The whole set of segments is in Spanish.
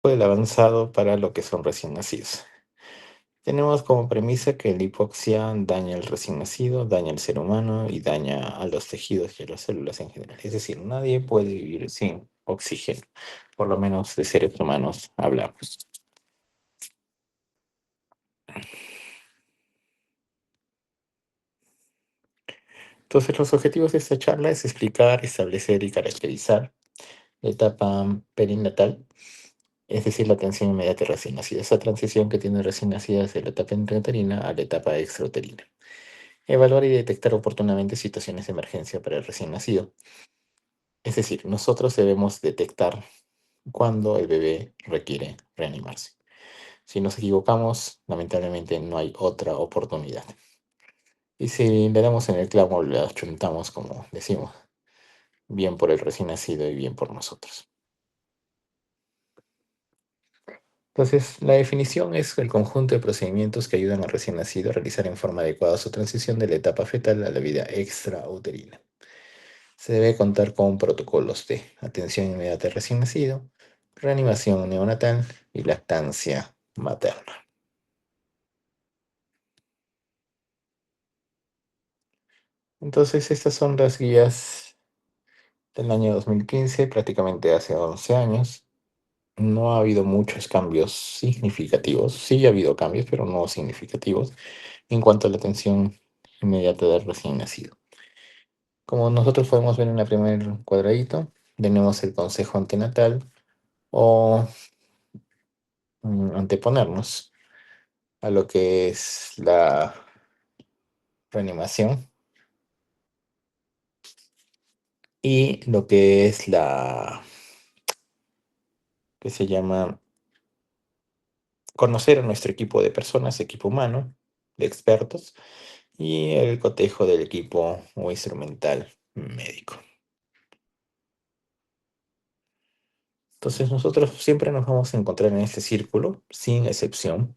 poco del avanzado para lo que son recién nacidos. Tenemos como premisa que la hipoxia daña al recién nacido, daña al ser humano y daña a los tejidos y a las células en general. Es decir, nadie puede vivir sin oxígeno, por lo menos de seres humanos hablamos. Entonces, los objetivos de esta charla es explicar, establecer y caracterizar la etapa perinatal, es decir, la atención inmediata y recién nacida, esa transición que tiene recién nacidas de la etapa intrauterina a la etapa extrauterina. Evaluar y detectar oportunamente situaciones de emergencia para el recién nacido. Es decir, nosotros debemos detectar cuando el bebé requiere reanimarse. Si nos equivocamos, lamentablemente no hay otra oportunidad. Y si le damos en el clavo, le achuntamos, como decimos, bien por el recién nacido y bien por nosotros. Entonces, la definición es el conjunto de procedimientos que ayudan al recién nacido a realizar en forma adecuada su transición de la etapa fetal a la vida extrauterina. Se debe contar con protocolos de atención inmediata al recién nacido, reanimación neonatal y lactancia materna. Entonces, estas son las guías del año 2015, prácticamente hace 11 años. No ha habido muchos cambios significativos. Sí ha habido cambios, pero no significativos en cuanto a la atención inmediata del recién nacido. Como nosotros podemos ver en el primer cuadradito, tenemos el consejo antenatal o anteponernos a lo que es la reanimación y lo que es la que se llama conocer a nuestro equipo de personas, equipo humano, de expertos, y el cotejo del equipo o instrumental médico. Entonces nosotros siempre nos vamos a encontrar en este círculo, sin excepción,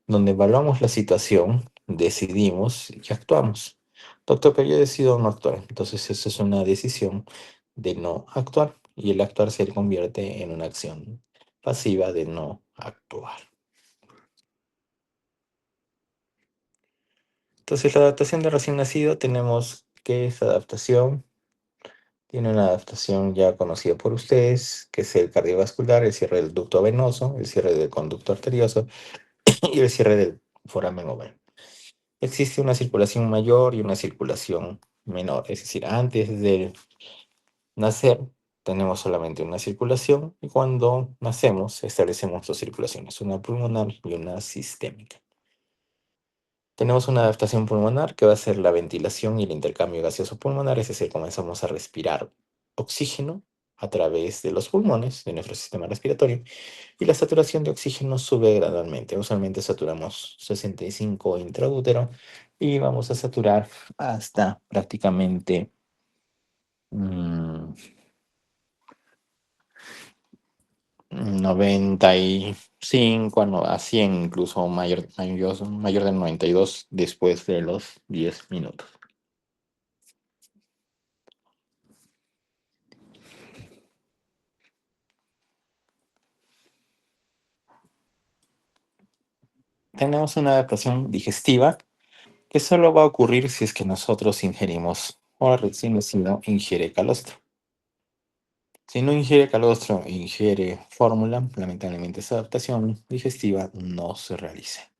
donde evaluamos la situación, decidimos y actuamos. Doctor, pero yo decido no actuar. Entonces eso es una decisión de no actuar y el actuar se convierte en una acción pasiva de no actuar. Entonces la adaptación de recién nacido tenemos que esa adaptación tiene una adaptación ya conocida por ustedes, que es el cardiovascular, el cierre del ducto venoso, el cierre del conducto arterioso y el cierre del foramen oveno. Existe una circulación mayor y una circulación menor, es decir, antes de nacer tenemos solamente una circulación y cuando nacemos establecemos dos circulaciones, una pulmonar y una sistémica. Tenemos una adaptación pulmonar que va a ser la ventilación y el intercambio gaseoso pulmonar, es decir, comenzamos a respirar oxígeno a través de los pulmones, de nuestro sistema respiratorio, y la saturación de oxígeno sube gradualmente. Usualmente saturamos 65 intraútero y vamos a saturar hasta prácticamente 95 a 100, incluso mayor de 92 después de los 10 minutos. Tenemos una adaptación digestiva que solo va a ocurrir si es que nosotros ingerimos o recién nacido ingiere calostro. Si no ingiere calostro e ingiere fórmula, lamentablemente esa adaptación digestiva no se realiza.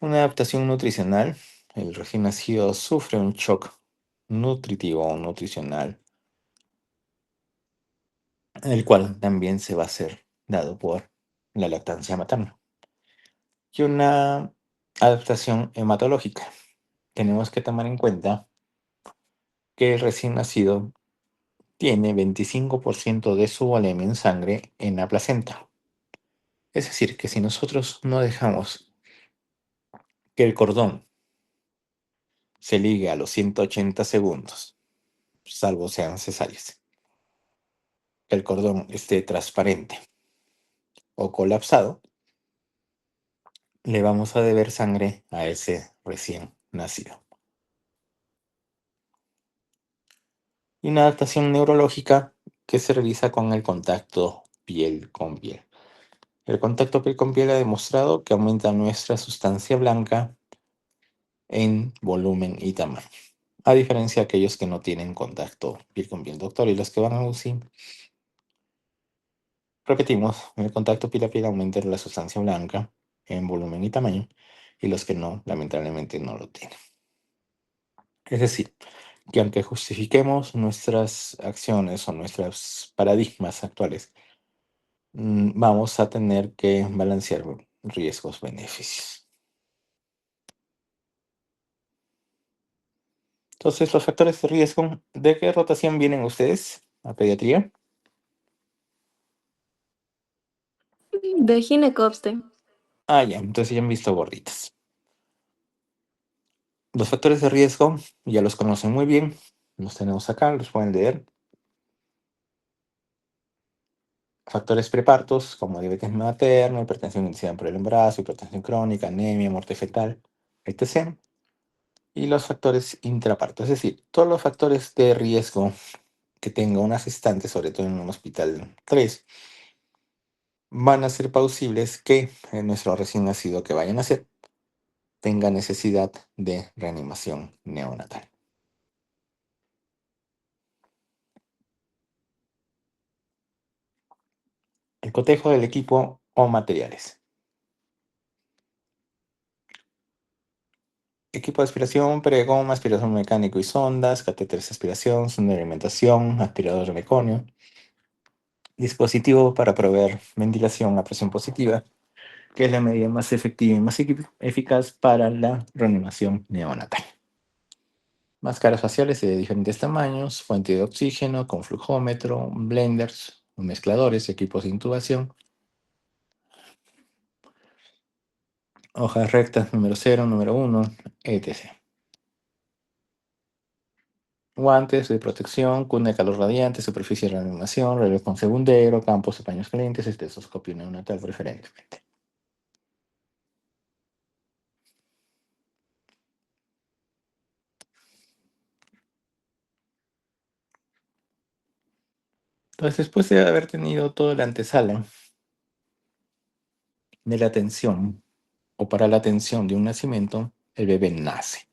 Una adaptación nutricional, el recién nacido sufre un shock nutritivo o nutricional, el cual también se va a ser dado por la lactancia materna. Y una adaptación hematológica. Tenemos que tomar en cuenta que el recién nacido tiene 25% de su volumen en sangre en la placenta. Es decir, que si nosotros no dejamos que el cordón se ligue a los 180 segundos, salvo sean cesáreas, que el cordón esté transparente o colapsado, le vamos a deber sangre a ese recién nacido. Y una adaptación neurológica que se realiza con el contacto piel con piel. El contacto piel con piel ha demostrado que aumenta nuestra sustancia blanca en volumen y tamaño, a diferencia de aquellos que no tienen contacto piel con piel, doctor. Y los que van a UCI, repetimos, el contacto piel a piel aumenta la sustancia blanca en volumen y tamaño, y los que no, lamentablemente, no lo tienen. Es decir, que aunque justifiquemos nuestras acciones o nuestros paradigmas actuales, vamos a tener que balancear riesgos-beneficios. Entonces, los factores de riesgo, ¿de qué rotación vienen ustedes a pediatría? De Ginecopste. Ah, ya, entonces ya han visto gorditas. Los factores de riesgo ya los conocen muy bien, los tenemos acá, los pueden leer. Factores prepartos, como diabetes materno, hipertensión iniciada por el embarazo, hipertensión crónica, anemia, muerte fetal, etc. Y los factores intraparto, es decir, todos los factores de riesgo que tenga una gestante, sobre todo en un hospital 3, van a ser plausibles que nuestro recién nacido que vaya a nacer tenga necesidad de reanimación neonatal. El cotejo del equipo o materiales. Equipo de aspiración, pregoma, aspiración mecánico y sondas, catéteres de aspiración, sonda de alimentación, aspirador de meconio, dispositivo para proveer ventilación a presión positiva, que es la medida más efectiva y más eficaz para la reanimación neonatal. Máscaras faciales de diferentes tamaños, fuente de oxígeno con flujómetro, blenders, mezcladores, equipos de intubación, hojas rectas número 0, número 1, etc. Guantes de protección, cuna de calor radiante, superficie de reanimación, reloj con segundero, campos de paños calientes, estetoscopio neonatal preferentemente. Entonces, después de haber tenido toda la antesala de la atención o para la atención de un nacimiento, el bebé nace.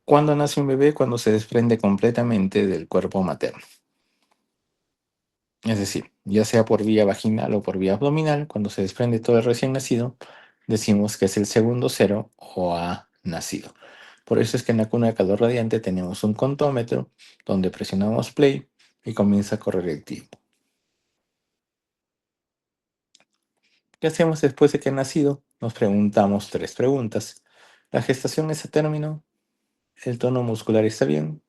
¿Cuándo nace un bebé? Cuando se desprende completamente del cuerpo materno. Es decir, ya sea por vía vaginal o por vía abdominal, cuando se desprende todo el recién nacido, decimos que es el segundo cero o ha nacido. Por eso es que en la cuna de calor radiante tenemos un contómetro donde presionamos play y comienza a correr el tiempo. ¿Qué hacemos después de que ha nacido? Nos preguntamos 3 preguntas. ¿La gestación es a término? ¿El tono muscular está bien?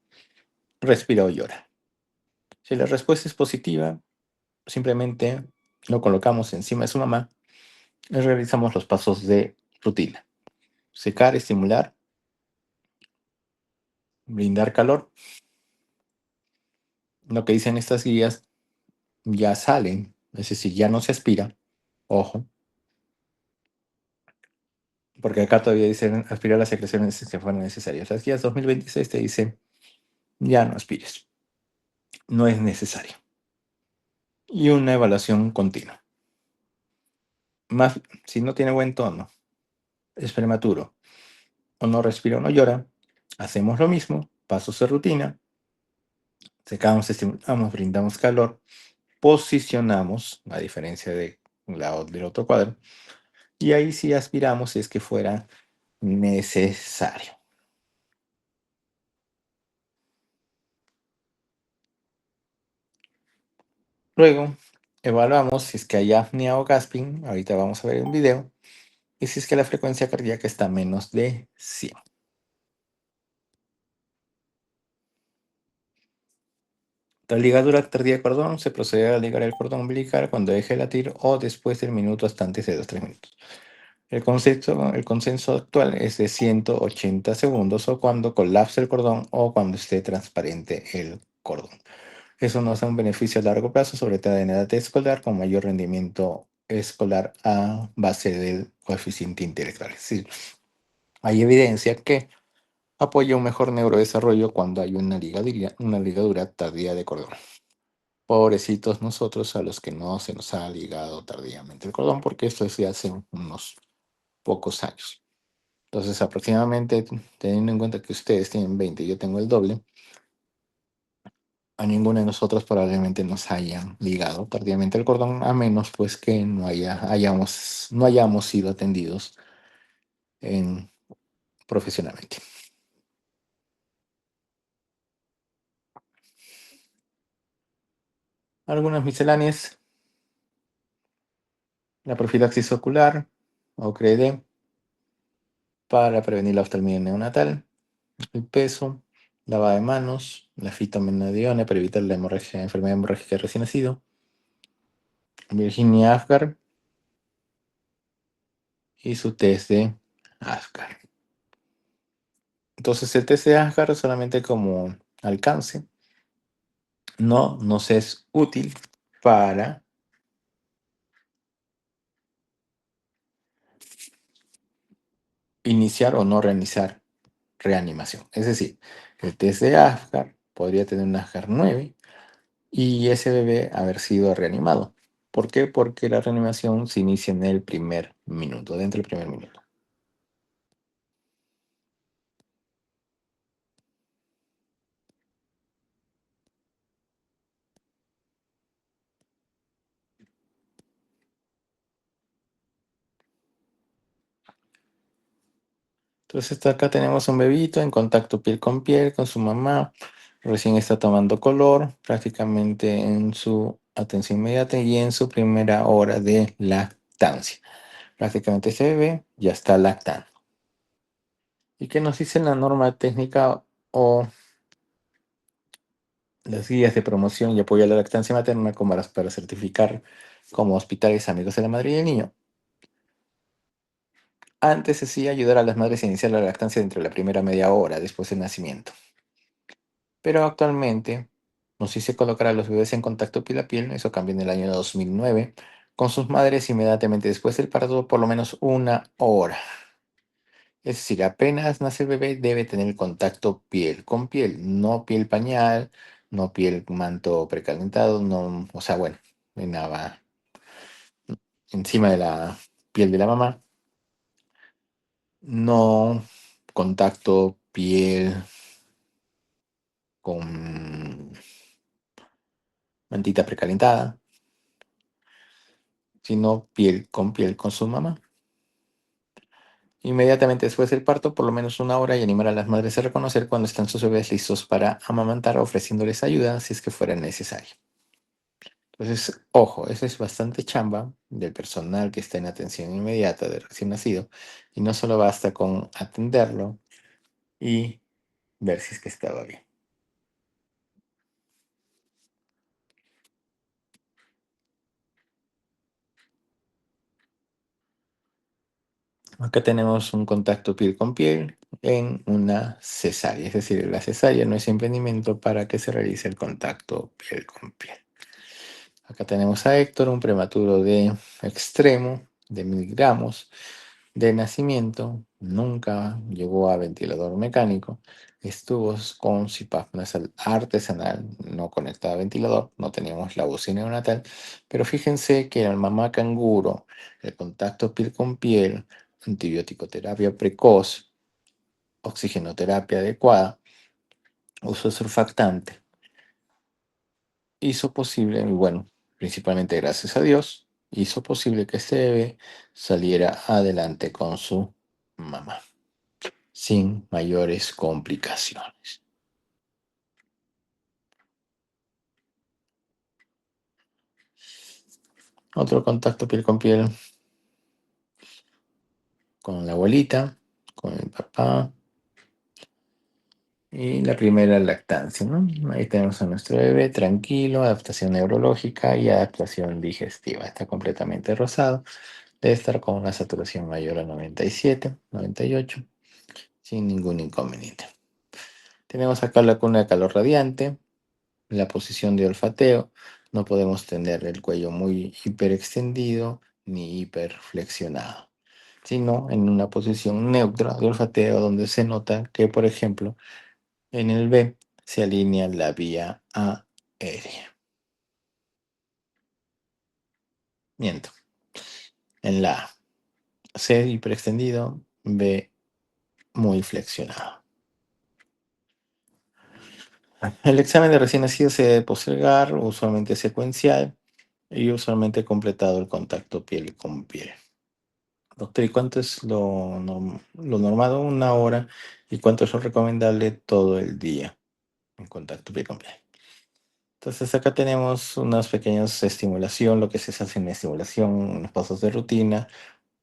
¿Respira o llora? Si la respuesta es positiva, simplemente lo colocamos encima de su mamá y realizamos los pasos de rutina. Secar, estimular, brindar calor. Lo que dicen estas guías ya salen, es decir, ya no se aspira. Ojo, porque acá todavía dicen aspirar las secreciones si fueran necesarias. Las guías 2026 te dicen ya no aspires, no es necesario. Y una evaluación continua. Más si no tiene buen tono, es prematuro, o no respira o no llora, hacemos lo mismo, pasos de rutina, secamos, estimulamos, brindamos calor, posicionamos, a diferencia del otro cuadro, y ahí sí aspiramos si es que fuera necesario. Luego, evaluamos si es que hay apnea o gasping, ahorita vamos a ver un video, y si es que la frecuencia cardíaca está menos de 100. Tras ligadura tardía cordón, se procede a ligar el cordón umbilical cuando deje de latir o después del minuto hasta antes de 2-3 minutos. El consenso actual es de 180 segundos o cuando colapse el cordón o cuando esté transparente el cordón. Eso nos da un beneficio a largo plazo, sobre todo en edad escolar, con mayor rendimiento escolar a base del coeficiente intelectual. Es decir, hay evidencia que apoya un mejor neurodesarrollo cuando hay una ligadura tardía de cordón. Pobrecitos nosotros a los que no se nos ha ligado tardíamente el cordón, porque esto es de hace unos pocos años. Entonces, aproximadamente, teniendo en cuenta que ustedes tienen 20 y yo tengo el doble, a ninguno de nosotros probablemente nos hayan ligado tardíamente el cordón, a menos pues que no hayamos sido atendidos en, profesionalmente. Algunas misceláneas, la profilaxis ocular o CRED para prevenir la oftalmia neonatal, el peso, lavado de manos, la fitomenadiona para evitar la hemorragia, enfermedad hemorrágica de recién nacido, Virginia Apgar y su test de Apgar. Entonces el test de Apgar solamente como alcance no nos es útil para iniciar o no realizar reanimación. Es decir, el test de Apgar podría tener un Apgar 9 y ese bebé haber sido reanimado. ¿Por qué? Porque la reanimación se inicia en el primer minuto, dentro del primer minuto. Entonces acá tenemos un bebito en contacto piel con piel con su mamá, recién está tomando color, prácticamente en su atención inmediata y en su primera hora de lactancia. Prácticamente ese bebé ya está lactando. ¿Y qué nos dice la norma técnica o las guías de promoción y apoyo a la lactancia materna como para certificar como hospitales amigos de la madre y el niño? Antes se hacía ayudar a las madres a iniciar la lactancia dentro de la primera media hora después del nacimiento. Pero actualmente nos hice colocar a los bebés en contacto piel a piel, eso cambió en el año 2009, con sus madres inmediatamente después del parto por lo menos una hora. Es decir, apenas nace el bebé debe tener contacto piel con piel, no piel pañal, no piel manto precalentado, no, o sea, bueno, nada encima de la piel de la mamá, no contacto piel con mantita precalentada, sino piel con su mamá. Inmediatamente después del parto, por lo menos una hora, y animar a las madres a reconocer cuando están sus bebés listos para amamantar, ofreciéndoles ayuda si es que fuera necesario. Entonces, ojo, eso es bastante chamba del personal que está en atención inmediata del recién nacido, y no solo basta con atenderlo y ver si es que estaba bien. Acá tenemos un contacto piel con piel en una cesárea, es decir, la cesárea no es impedimento para que se realice el contacto piel con piel. Acá tenemos a Héctor, un prematuro de extremo de 1000 gramos de nacimiento, nunca llegó a ventilador mecánico, estuvo con CPAP nasal artesanal, no conectado a ventilador, no teníamos la UCI neonatal, pero fíjense que el mamá canguro, el contacto piel con piel, antibiótico terapia precoz, oxigenoterapia adecuada, uso surfactante, hizo posible, y bueno, principalmente gracias a Dios, hizo posible que este bebé saliera adelante con su mamá, sin mayores complicaciones. Otro contacto piel con piel con la abuelita, con el papá y la primera lactancia, ¿no? Ahí tenemos a nuestro bebé tranquilo, adaptación neurológica y adaptación digestiva. Está completamente rosado. Debe estar con una saturación mayor a 97, 98, sin ningún inconveniente. Tenemos acá la cuna de calor radiante, la posición de olfateo. No podemos tener el cuello muy hiperextendido ni hiperflexionado, sino en una posición neutra de olfateo donde se nota que, por ejemplo, en el B se alinea la vía aérea. Miento. En la A. C hiperextendido, B muy flexionado. El examen de recién nacido se debe postergar, usualmente secuencial y usualmente completado el contacto piel con piel. Doctor, ¿y cuánto es lo normado? 1 hora. ¿Y cuánto es lo recomendable? Todo el día en contacto piel con piel. Entonces acá tenemos unas pequeñas estimulación, lo que se hace en estimulación, unos pasos de rutina,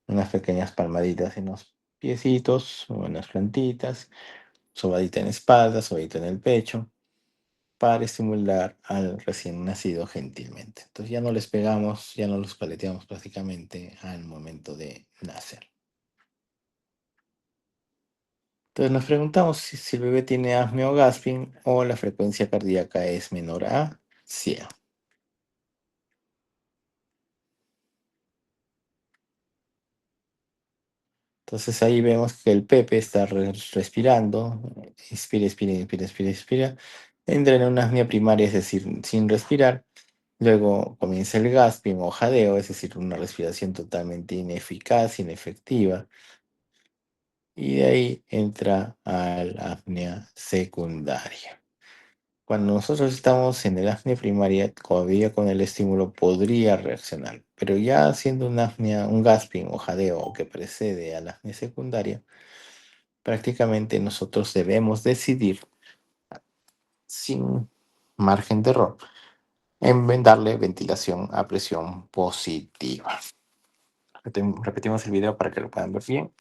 unas pequeñas palmaditas en los piecitos o en las plantitas, sobadita en espalda, sobadita en el pecho, para estimular al recién nacido gentilmente. Entonces ya no les pegamos, ya no los paleteamos prácticamente al momento de nacer. Entonces nos preguntamos si el bebé tiene apnea o gasping o la frecuencia cardíaca es menor a 100. Entonces ahí vemos que el Pepe está respirando, inspira, inspira, inspira, inspira, inspira, entra en una apnea primaria, es decir, sin respirar. Luego comienza el gasping o jadeo, es decir, una respiración totalmente ineficaz, inefectiva. Y de ahí entra a la apnea secundaria. Cuando nosotros estamos en el apnea primaria, todavía con el estímulo podría reaccionar, pero ya haciendo una apnea, un gasping o jadeo que precede a la apnea secundaria, prácticamente nosotros debemos decidir sin margen de error en darle ventilación a presión positiva. Repetimos el video para que lo puedan ver bien.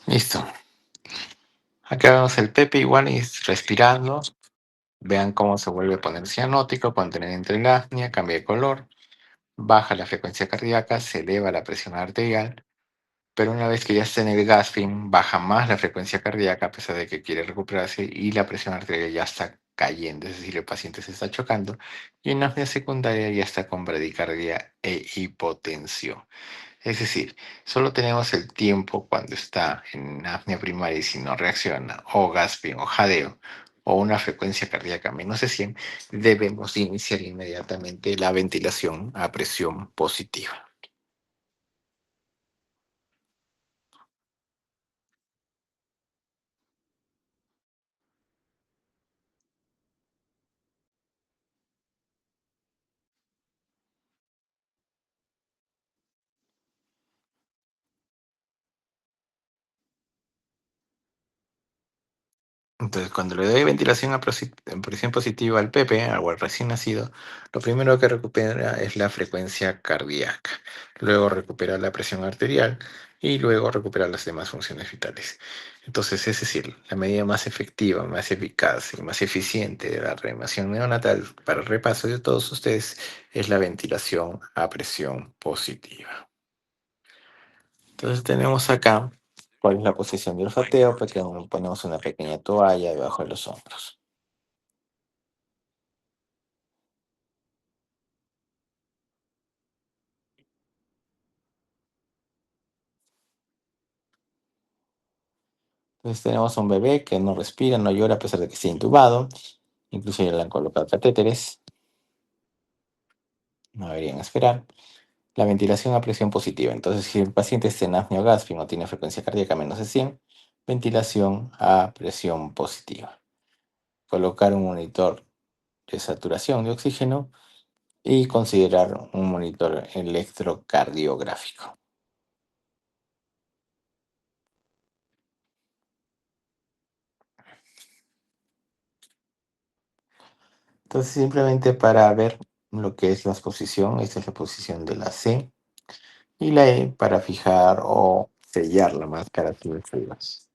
Listo. Acá vemos el Pepe igual y respirando. Vean cómo se vuelve a poner cianótico cuando entra en la apnea, cambia de color, baja la frecuencia cardíaca, se eleva la presión arterial, pero una vez que ya está en el gasping, baja más la frecuencia cardíaca a pesar de que quiere recuperarse y la presión arterial ya está cayendo, es decir, el paciente se está chocando y en la apnea secundaria ya está con bradicardia e hipotensión. Es decir, solo tenemos el tiempo cuando está en apnea primaria y si no reacciona, o gasping o jadeo, o una frecuencia cardíaca menos de 100, debemos iniciar inmediatamente la ventilación a presión positiva. Entonces, cuando le doy ventilación a presión positiva al Pepe, o al recién nacido, lo primero que recupera es la frecuencia cardíaca. Luego recupera la presión arterial y luego recupera las demás funciones vitales. Entonces, es decir, la medida más efectiva, más eficaz y más eficiente de la reanimación neonatal, para el repaso de todos ustedes, es la ventilación a presión positiva. Entonces, tenemos acá cuál es la posición de olfateo, porque ponemos una pequeña toalla debajo de los hombros. Entonces tenemos a un bebé que no respira, no llora a pesar de que esté intubado. Incluso ya le han colocado catéteres. No deberían esperar. La ventilación a presión positiva. Entonces, si el paciente está en apnea o gasping no tiene frecuencia cardíaca menos de 100, ventilación a presión positiva. Colocar un monitor de saturación de oxígeno y considerar un monitor electrocardiográfico. Entonces, simplemente para ver lo que es la exposición, esta es la posición de la C. Y la E para fijar o sellar la máscara antibalas.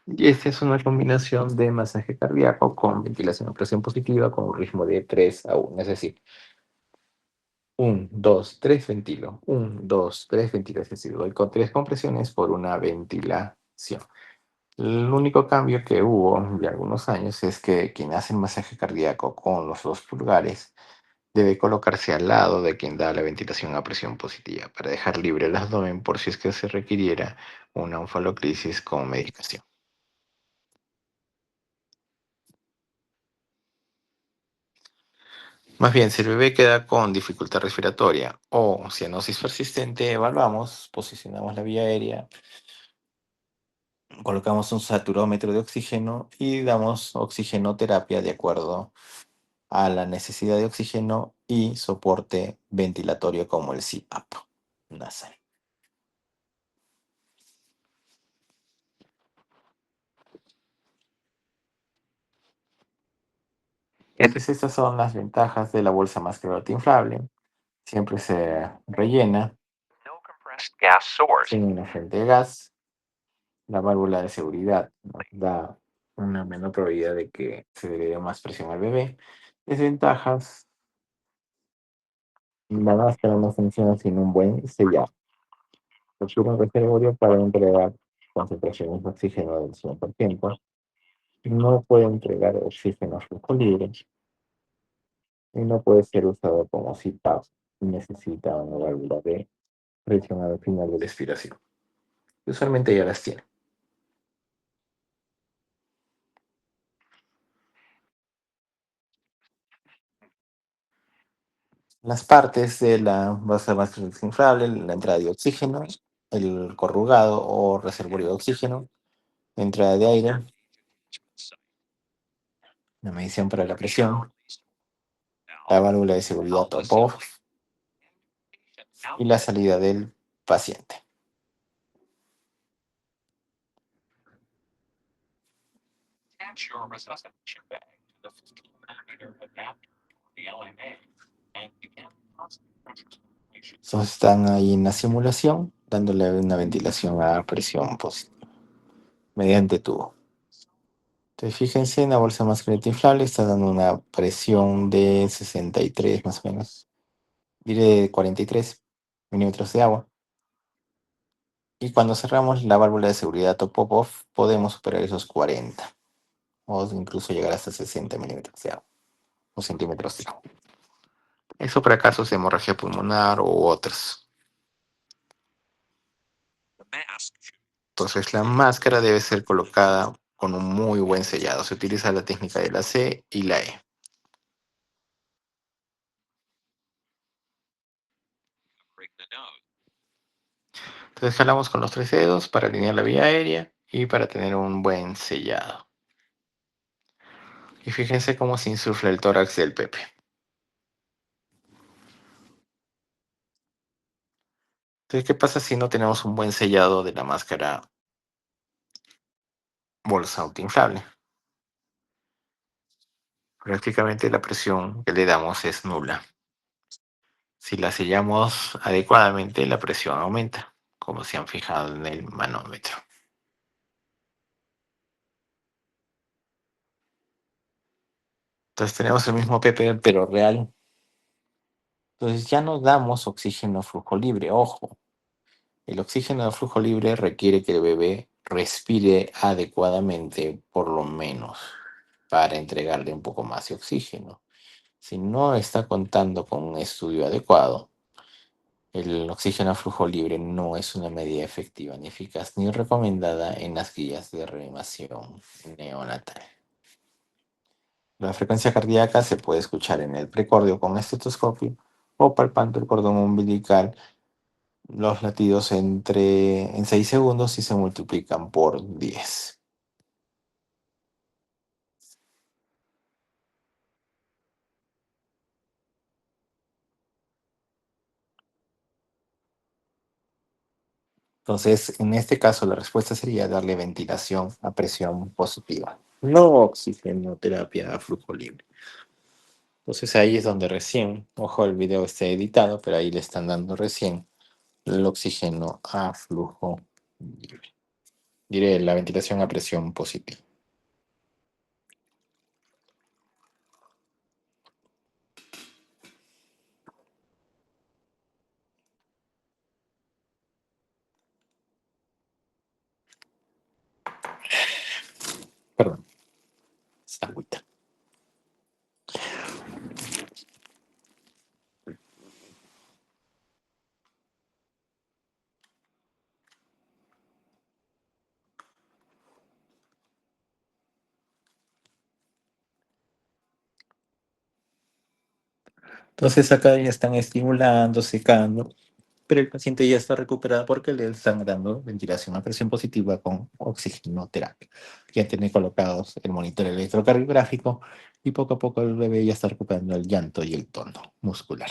Y esta es una combinación de masaje cardíaco con ventilación a presión positiva con un ritmo de 3 a 1. Es decir, 1, 2, 3 ventilo. 1, 2, 3 ventilo. Es decir, doy con 3 compresiones por una ventilación. El único cambio que hubo de algunos años es que quien hace el masaje cardíaco con los 2 pulgares debe colocarse al lado de quien da la ventilación a presión positiva para dejar libre el abdomen por si es que se requiriera una onfalocrisis con medicación. Más bien, si el bebé queda con dificultad respiratoria o cianosis persistente, evaluamos, posicionamos la vía aérea, colocamos un saturómetro de oxígeno y damos oxigenoterapia de acuerdo a la necesidad de oxígeno y soporte ventilatorio como el CPAP nasal. Entonces, estas son las ventajas de la bolsa máscara inflable. Siempre se rellena, tiene una fuente de gas, la válvula de seguridad nos da una menor probabilidad de que se le dé más presión al bebé. Desventajas, la máscara no funciona sin un buen sellado. Requiere un reservorio para entregar concentraciones de oxígeno del 100%. No puede entregar oxígeno a flujo libre y no puede ser usado como CPAP. Necesita una válvula de presión al final de la expiración. Usualmente ya las tiene. Las partes de la base más desinflable, la entrada de oxígeno, el corrugado o reservorio de oxígeno, entrada de aire, la medición para la presión, la válvula de seguridad top-off y la salida del paciente. Entonces están ahí en la simulación, dándole una ventilación a presión positiva mediante tubo. Entonces fíjense, en la bolsa mascareta inflable está dando una presión de 63 más o menos, diré 43 milímetros de agua. Y cuando cerramos la válvula de seguridad top-off, podemos superar esos 40 o incluso llegar hasta 60 milímetros de agua o centímetros de agua. Eso para casos de hemorragia pulmonar u otros. Entonces la máscara debe ser colocada con un muy buen sellado. Se utiliza la técnica de la C y la E. Entonces jalamos con los 3 dedos para alinear la vía aérea y para tener un buen sellado. Y fíjense cómo se insufla el tórax del Pepe. Entonces, ¿qué pasa si no tenemos un buen sellado de la máscara bolsa autoinflable? Prácticamente la presión que le damos es nula. Si la sellamos adecuadamente, la presión aumenta, como se han fijado en el manómetro. Entonces tenemos el mismo Pepe, pero real. Entonces ya no damos oxígeno a flujo libre. Ojo, el oxígeno a flujo libre requiere que el bebé respire adecuadamente, por lo menos, para entregarle un poco más de oxígeno. Si no está contando con un estudio adecuado, el oxígeno a flujo libre no es una medida efectiva, ni eficaz, ni recomendada en las guías de reanimación neonatal. La frecuencia cardíaca se puede escuchar en el precordio con estetoscopio o palpando el cordón umbilical. Los latidos en 6 segundos y se multiplican por 10. Entonces, en este caso, la respuesta sería darle ventilación a presión positiva, no oxigenoterapia a flujo libre. Entonces ahí es donde recién, ojo, el video está editado, pero ahí le están dando recién el oxígeno a flujo libre. Diré la ventilación a presión positiva. Entonces acá ya están estimulando, secando, pero el paciente ya está recuperado porque le están dando ventilación a presión positiva con oxigenoterapia. Ya tiene colocados el monitor electrocardiográfico y poco a poco el bebé ya está recuperando el llanto y el tono muscular.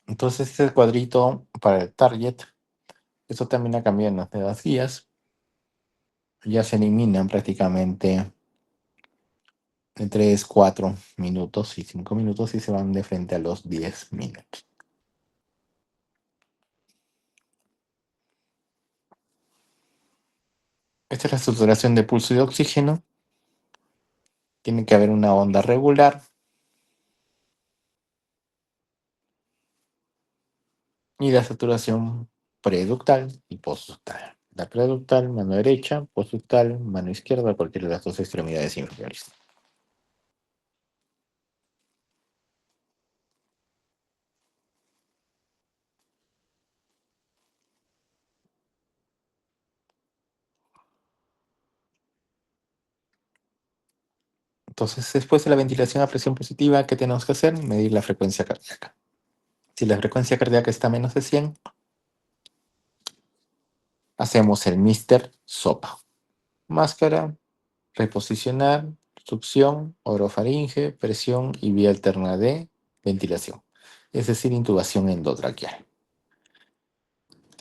Entonces este cuadrito para el target, eso también ha cambiado en las nuevas guías. Ya se eliminan prácticamente de 3, 4 minutos y 5 minutos y se van de frente a los 10 minutos. Esta es la saturación de pulso y de oxígeno. Tiene que haber una onda regular y la saturación preductal y postductal. La preductal, mano derecha; postductal, mano izquierda, cualquiera de las dos extremidades inferiores. Entonces, después de la ventilación a presión positiva, ¿qué tenemos que hacer? Medir la frecuencia cardíaca. Si la frecuencia cardíaca está menos de 100, hacemos el Mister Sopa. Máscara, reposicionar, succión, orofaringe, presión y vía alterna de ventilación, es decir, intubación endotraqueal.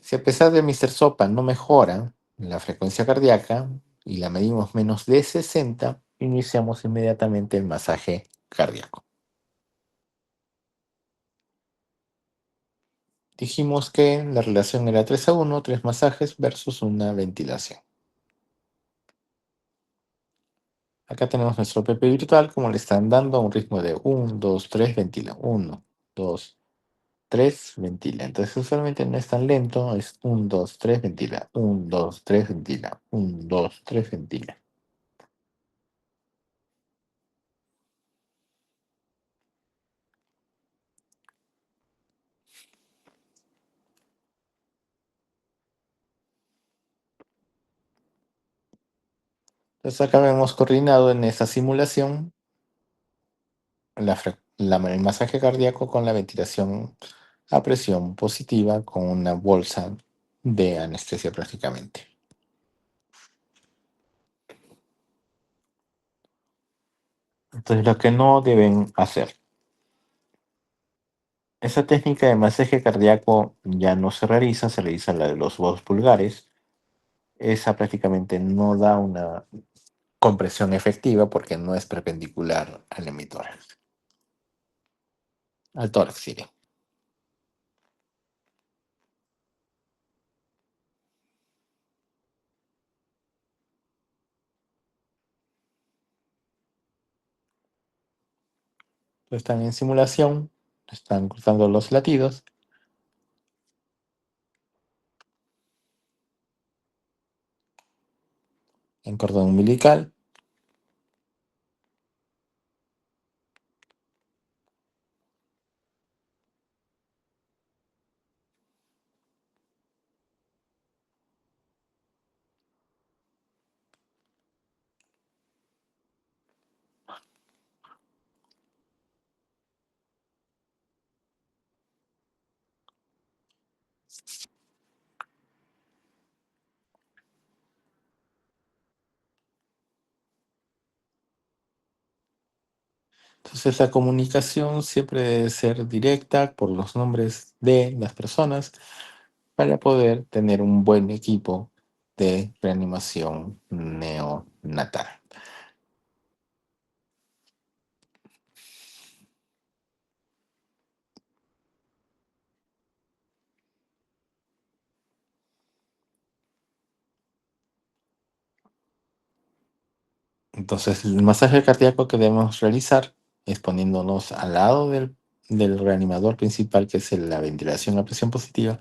Si a pesar de Mister Sopa no mejora la frecuencia cardíaca y la medimos menos de 60, iniciamos inmediatamente el masaje cardíaco. Dijimos que la relación era 3:1, 3 masajes versus una ventilación. Acá tenemos nuestro PP virtual, como le están dando a un ritmo de 1, 2, 3, ventila. 1, 2, 3, ventila. Entonces usualmente no es tan lento, es 1, 2, 3, ventila. 1, 2, 3, ventila. 1, 2, 3, ventila. Entonces acá hemos coordinado en esta simulación el masaje cardíaco con la ventilación a presión positiva con una bolsa de anestesia prácticamente. Entonces lo que no deben hacer. Esa técnica de masaje cardíaco ya no se realiza la de los 2 pulgares. Esa prácticamente no da una compresión efectiva porque no es perpendicular al emisor, al tórax, sí. Están en simulación, están cruzando los latidos. En cordón umbilical. Entonces la comunicación siempre debe ser directa por los nombres de las personas para poder tener un buen equipo de reanimación neonatal. Entonces el masaje cardíaco que debemos realizar es poniéndonos al lado del reanimador principal, que es la ventilación a presión positiva,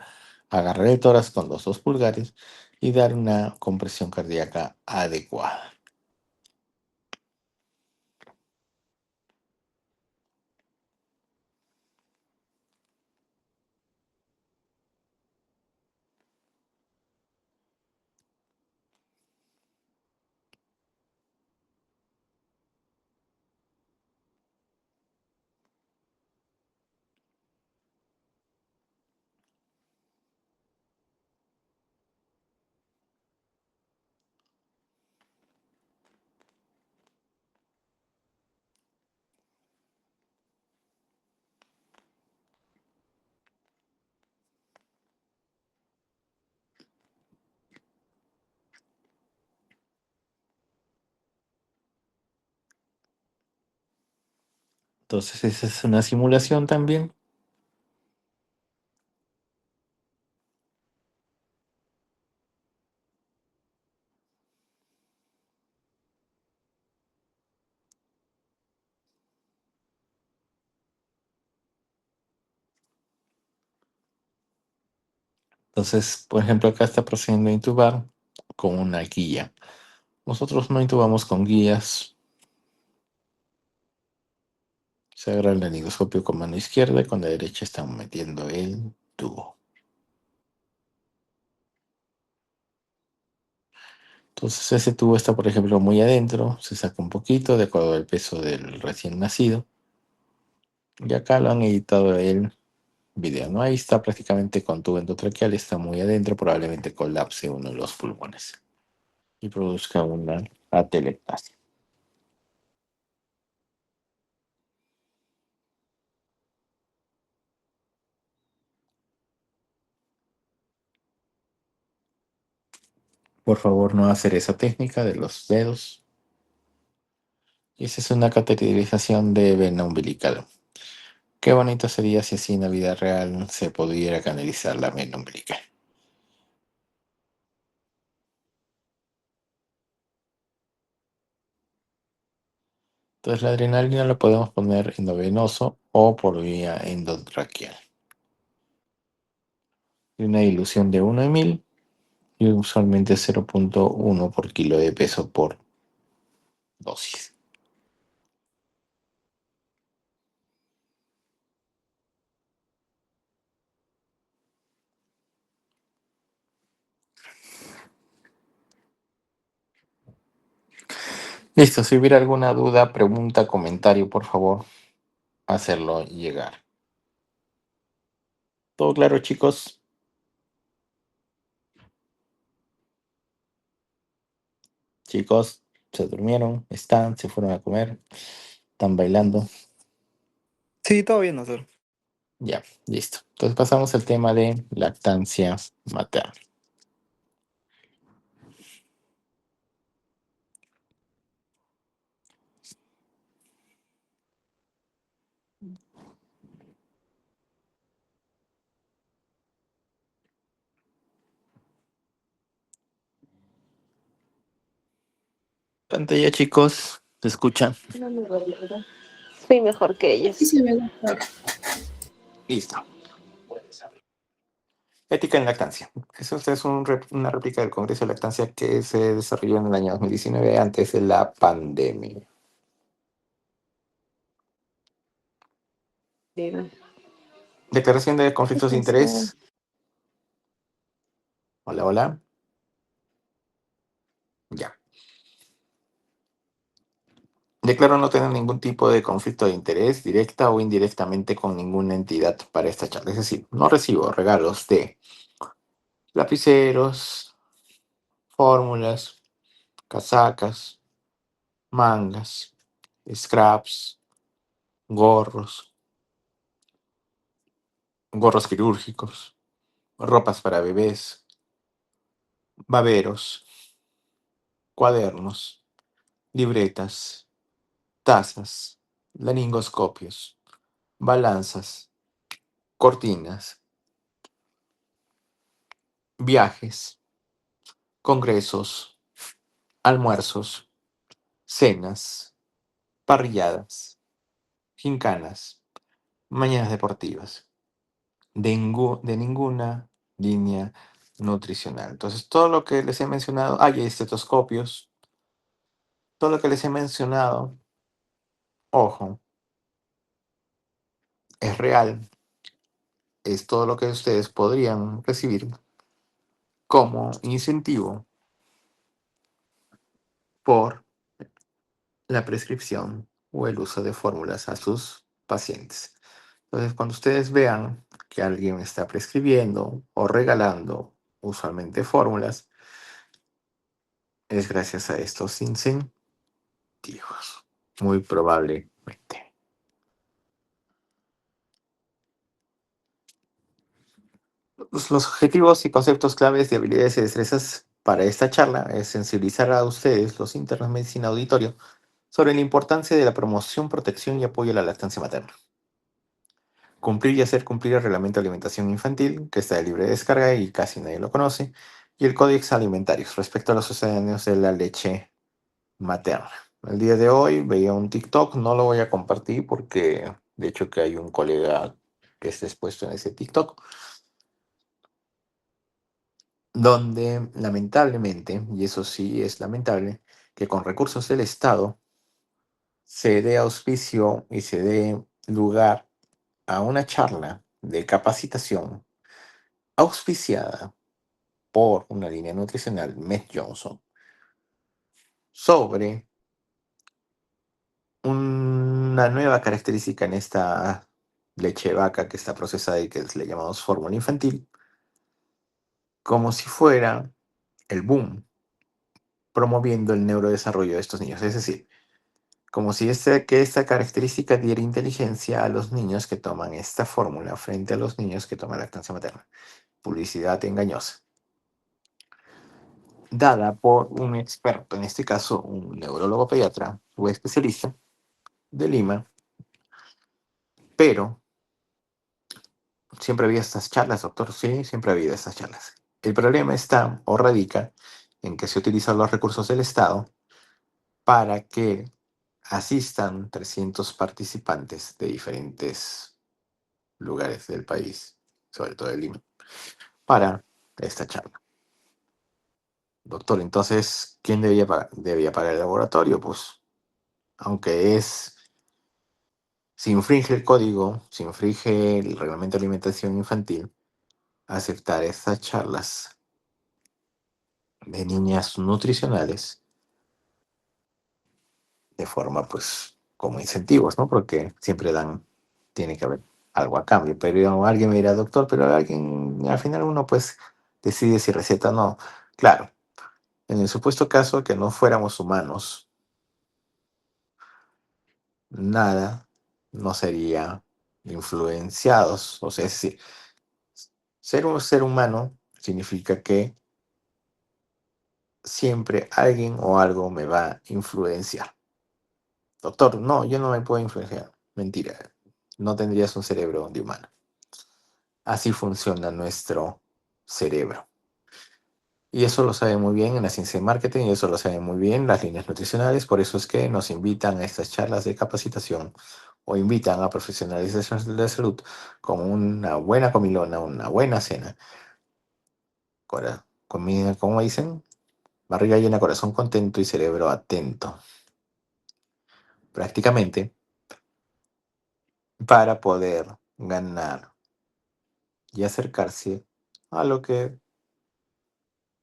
agarrar el tórax con los 2 pulgares y dar una compresión cardíaca adecuada. Entonces, esa es una simulación también. Entonces, por ejemplo, acá está procediendo a intubar con una guía. Nosotros no intubamos con guías. Se agarra el laringoscopio con mano izquierda y con la derecha están metiendo el tubo. Entonces ese tubo está, por ejemplo, muy adentro, se saca un poquito de acuerdo al peso del recién nacido. Y acá lo han editado el video, ¿no? Ahí está prácticamente con tubo endotraqueal, está muy adentro, probablemente colapse uno de los pulmones y produzca una atelectasia. Por favor, no hacer esa técnica de los dedos. Y esa es una cateterización de vena umbilical. Qué bonito sería si así en la vida real se pudiera canalizar la vena umbilical. Entonces la adrenalina la podemos poner endovenoso o por vía endotraqueal. Y una dilución de 1 en 1000 y usualmente 0,1 por kilo de peso por dosis. Listo, si hubiera alguna duda, pregunta, comentario, por favor, hacerlo llegar. ¿Todo claro, chicos? Chicos, ¿se durmieron? ¿Están? ¿Se fueron a comer? ¿Están bailando? Sí, todo bien, doctor. Ya, listo. Entonces pasamos al tema de lactancia materna. Pantalla, chicos, ¿se escuchan? No me duele, ¿verdad? Soy mejor que ellos. Sí, se ve, doctor. Listo. Ética en lactancia. Eso es una réplica del Congreso de Lactancia que se desarrolló en el año 2019 antes de la pandemia. Bien. Declaración de conflictos de Gracias. interés. Hola, hola. Ya. Declaro no tener ningún tipo de conflicto de interés, directa o indirectamente, con ninguna entidad para esta charla. Es decir, no recibo regalos de lapiceros, fórmulas, casacas, mangas, scraps, gorros, gorros quirúrgicos, ropas para bebés, baberos, cuadernos, libretas, tazas, laringoscopios, balanzas, cortinas, viajes, congresos, almuerzos, cenas, parrilladas, gincanas, mañanas deportivas, de ninguna línea nutricional. Entonces, todo lo que les he mencionado, hay estetoscopios, todo lo que les he mencionado, ojo, es real, es todo lo que ustedes podrían recibir como incentivo por la prescripción o el uso de fórmulas a sus pacientes. Entonces, cuando ustedes vean que alguien está prescribiendo o regalando usualmente fórmulas, es gracias a estos incentivos, muy probablemente. Los objetivos y conceptos claves de habilidades y destrezas para esta charla es sensibilizar a ustedes, los internos de medicina auditorio, sobre la importancia de la promoción, protección y apoyo a la lactancia materna. Cumplir y hacer cumplir el Reglamento de Alimentación Infantil, que está de libre descarga y casi nadie lo conoce, y el Códex Alimentarios respecto a los sucedáneos de la leche materna. El día de hoy veía un TikTok, no lo voy a compartir porque de hecho que hay un colega que está expuesto en ese TikTok, donde lamentablemente, y eso sí es lamentable, que con recursos del Estado se dé auspicio y se dé lugar a una charla de capacitación auspiciada por una línea nutricional, Med Johnson, sobre una nueva característica en esta leche de vaca que está procesada y que le llamamos fórmula infantil, como si fuera el boom promoviendo el neurodesarrollo de estos niños. Es decir, como si que esta característica diera inteligencia a los niños que toman esta fórmula frente a los niños que toman lactancia materna. Publicidad engañosa, dada por un experto, en este caso un neurólogo pediatra o especialista de Lima, pero siempre había estas charlas, doctor, sí, siempre ha habido estas charlas. El problema está o radica en que se utilizan los recursos del Estado para que asistan 300 participantes de diferentes lugares del país, sobre todo de Lima, para esta charla. Doctor, entonces, ¿quién debía pagar el laboratorio? Pues, aunque se infringe el código, se infringe el reglamento de alimentación infantil, aceptar estas charlas de niñas nutricionales de forma, pues, como incentivos, ¿no? Porque siempre tiene que haber algo a cambio. Pero alguien me dirá, doctor, pero al final uno, pues, decide si receta o no. Claro, en el supuesto caso que no fuéramos humanos, nada no sería influenciados. O sea, es decir, ser un ser humano significa que siempre alguien o algo me va a influenciar. Doctor, no, yo no me puedo influenciar. Mentira, no tendrías un cerebro de humano. Así funciona nuestro cerebro. Y eso lo saben muy bien en la ciencia de marketing, y eso lo saben muy bien las líneas nutricionales. Por eso es que nos invitan a estas charlas de capacitación o invitan a profesionales de la salud con una buena comilona, una buena cena. Comida, ¿cómo dicen? Barriga llena, corazón contento y cerebro atento. Prácticamente para poder ganar y acercarse a lo que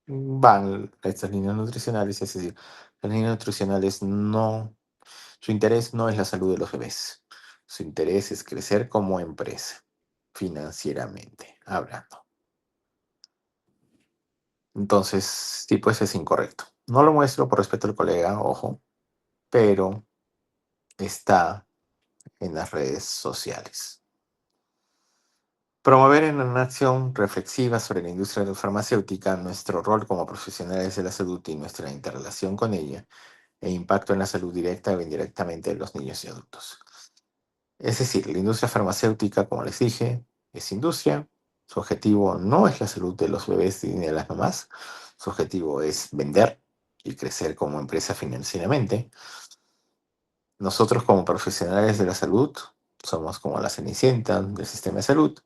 van estas líneas nutricionales. Es decir, las líneas nutricionales no, su interés no es la salud de los bebés. Su interés es crecer como empresa, financieramente hablando. Entonces, sí, pues es incorrecto. No lo muestro por respeto al colega, ojo, pero está en las redes sociales. Promover en una acción reflexiva sobre la industria farmacéutica, nuestro rol como profesionales de la salud y nuestra interrelación con ella, e impacto en la salud directa o indirectamente de los niños y adultos. Es decir, la industria farmacéutica, como les dije, es industria. Su objetivo no es la salud de los bebés ni de las mamás. Su objetivo es vender y crecer como empresa financieramente. Nosotros como profesionales de la salud somos como la cenicienta del sistema de salud,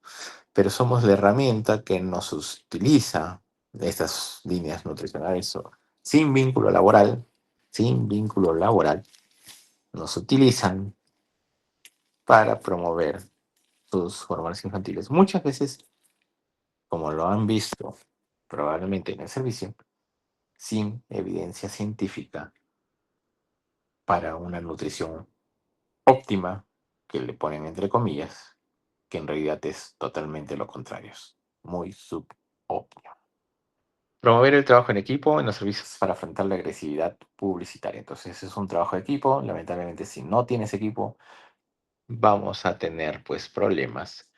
pero somos la herramienta que nos utiliza estas líneas nutricionales sin vínculo laboral, nos utilizan para promover sus hormonas infantiles. Muchas veces, como lo han visto probablemente en el servicio, sin evidencia científica para una nutrición óptima, que le ponen entre comillas, que en realidad es totalmente lo contrario, muy subóptimo. Promover el trabajo en equipo en los servicios para afrontar la agresividad publicitaria. Entonces, es un trabajo de equipo. Lamentablemente, si no tienes equipo, vamos a tener pues problemas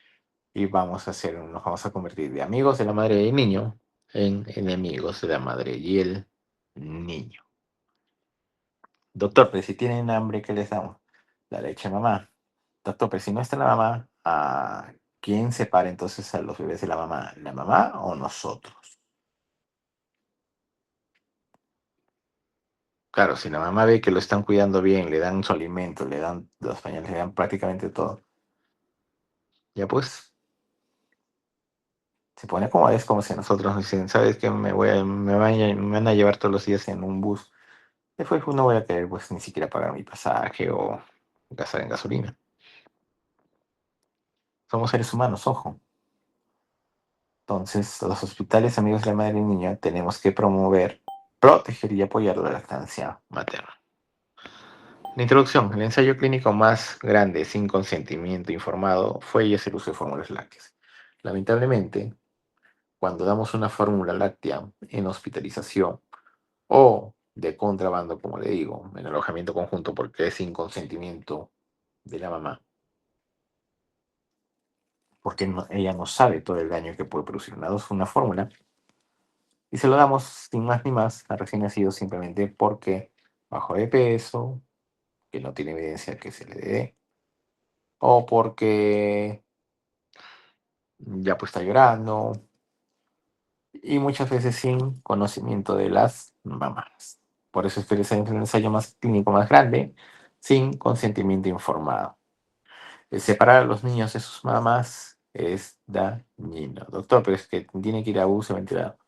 y nos vamos a convertir de amigos de la madre y el niño en enemigos de la madre y el niño. Doctor, pero si tienen hambre, ¿qué les damos? La leche de mamá. Doctor, pero si no está la mamá, ¿a quién separa entonces a los bebés de la mamá? ¿La mamá o nosotros? Claro, si la mamá ve que lo están cuidando bien, le dan su alimento, le dan los pañales, le dan prácticamente todo, ya pues se pone cómoda. Es como si nosotros nos dicen, ¿sabes qué? Me van a llevar todos los días en un bus. Después pues, no voy a querer pues ni siquiera pagar mi pasaje o gastar en gasolina. Somos seres humanos, ojo. Entonces, los hospitales, amigos de la madre y niño, tenemos que promover, proteger y apoyar la lactancia materna. La introducción. El ensayo clínico más grande sin consentimiento informado fue y es el uso de fórmulas lácteas. Lamentablemente, cuando damos una fórmula láctea en hospitalización o de contrabando, como le digo, en alojamiento conjunto porque es sin consentimiento de la mamá, porque ella no sabe todo el daño que puede producir una fórmula, y se lo damos sin más ni más a recién nacido simplemente porque bajó de peso, que no tiene evidencia que se le dé, o porque ya pues está llorando, y muchas veces sin conocimiento de las mamás. Por eso es que es el ensayo más clínico más grande, sin consentimiento informado. El separar a los niños de sus mamás es dañino. Doctor, pero es que tiene que ir a uso ventilado.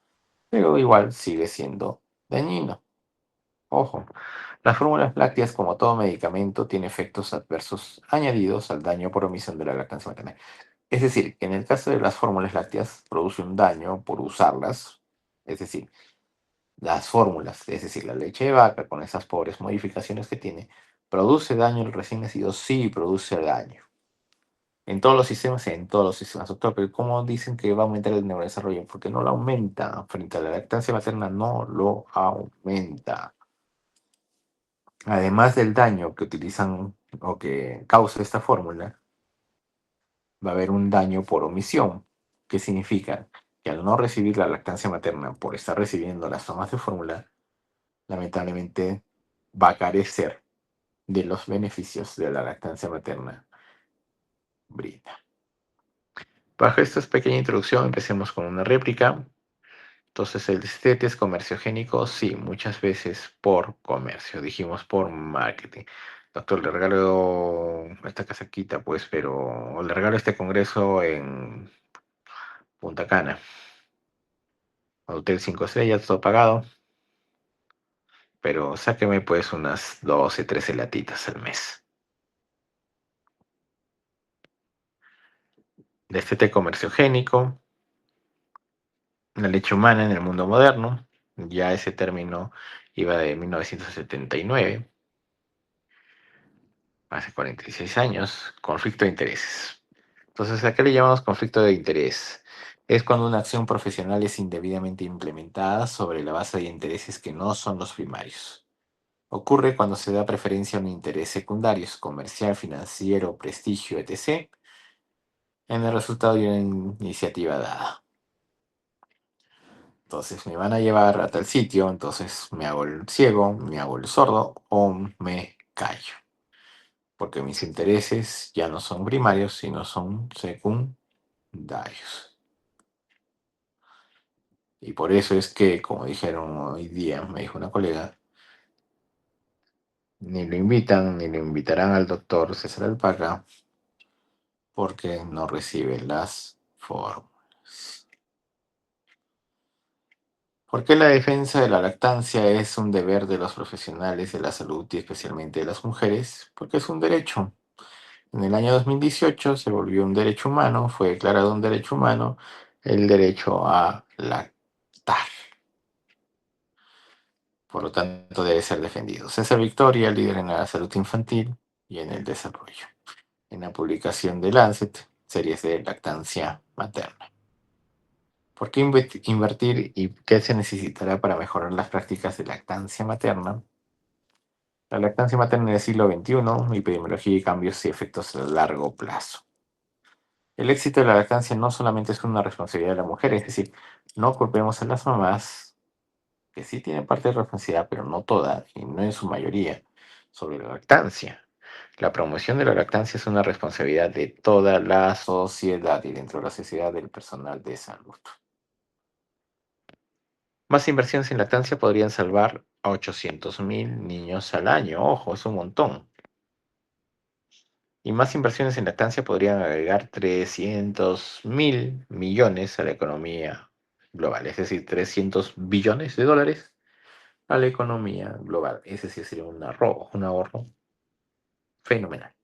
Pero igual sigue siendo dañino. Ojo, las fórmulas lácteas, como todo medicamento, tiene efectos adversos añadidos al daño por omisión de la lactancia materna. Es decir, que en el caso de las fórmulas lácteas produce un daño por usarlas, es decir, las fórmulas, es decir, la leche de vaca con esas pobres modificaciones que tiene, ¿produce daño al recién nacido? Sí, produce daño. En todos los sistemas, doctor, pero ¿cómo dicen que va a aumentar el neurodesarrollo? Porque no lo aumenta. Frente a la lactancia materna, no lo aumenta. Además del daño que utilizan o que causa esta fórmula, va a haber un daño por omisión, que significa que al no recibir la lactancia materna por estar recibiendo las tomas de fórmula, lamentablemente va a carecer de los beneficios de la lactancia materna brinda. Bajo esta pequeña introducción, empecemos con una réplica. Entonces, el destete es comerciogénico, sí, muchas veces por comercio, dijimos por marketing. Doctor, le regalo esta casaquita, pues, pero o le regalo este congreso en Punta Cana. Hotel 5 estrellas, todo pagado, pero sáqueme pues unas 12, 13 latitas al mes. Destete comerciogénico, la leche humana en el mundo moderno, ya ese término iba de 1979. Hace 46 años, conflicto de intereses. Entonces, ¿a qué le llamamos conflicto de interés? Es cuando una acción profesional es indebidamente implementada sobre la base de intereses que no son los primarios. Ocurre cuando se da preferencia a un interés secundario, comercial, financiero, prestigio, etc., en el resultado de una iniciativa dada. Entonces, me van a llevar a tal sitio, entonces me hago el ciego, me hago el sordo o me callo, porque mis intereses ya no son primarios, sino son secundarios. Y por eso es que, como dijeron hoy día, me dijo una colega, ni lo invitan ni lo invitarán al doctor César Alpaca porque no recibe las fórmulas. ¿Por qué la defensa de la lactancia es un deber de los profesionales de la salud y especialmente de las mujeres? Porque es un derecho. En el año 2018 se volvió un derecho humano, fue declarado un derecho humano el derecho a lactar. Por lo tanto, debe ser defendido. César Victoria, líder en la salud infantil y en el desarrollo. En la publicación de Lancet, series de lactancia materna. ¿Por qué invertir y qué se necesitará para mejorar las prácticas de lactancia materna? La lactancia materna en el siglo XXI, epidemiología y cambios y efectos a largo plazo. El éxito de la lactancia no solamente es una responsabilidad de la mujer, es decir, no culpemos a las mamás, que sí tienen parte de responsabilidad, pero no toda, y no en su mayoría, sobre la lactancia. La promoción de la lactancia es una responsabilidad de toda la sociedad y dentro de la sociedad del personal de salud. Más inversiones en lactancia podrían salvar a 800.000 niños al año. Ojo, es un montón. Y más inversiones en lactancia podrían agregar 300.000 millones a la economía global, es decir, 300 billones de dólares a la economía global. Ese sí sería un ahorro fenomenal.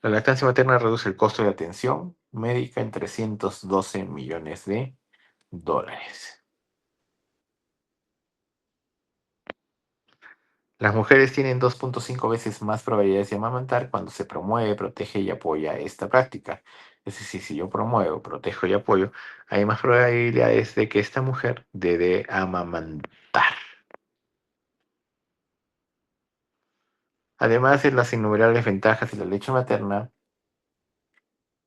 La lactancia materna reduce el costo de atención médica en 312 millones de dólares. Las mujeres tienen 2.5 veces más probabilidades de amamantar cuando se promueve, protege y apoya esta práctica. Es decir, si yo promuevo, protejo y apoyo, hay más probabilidades de que esta mujer debe amamantar. Además de las innumerables ventajas de la leche materna,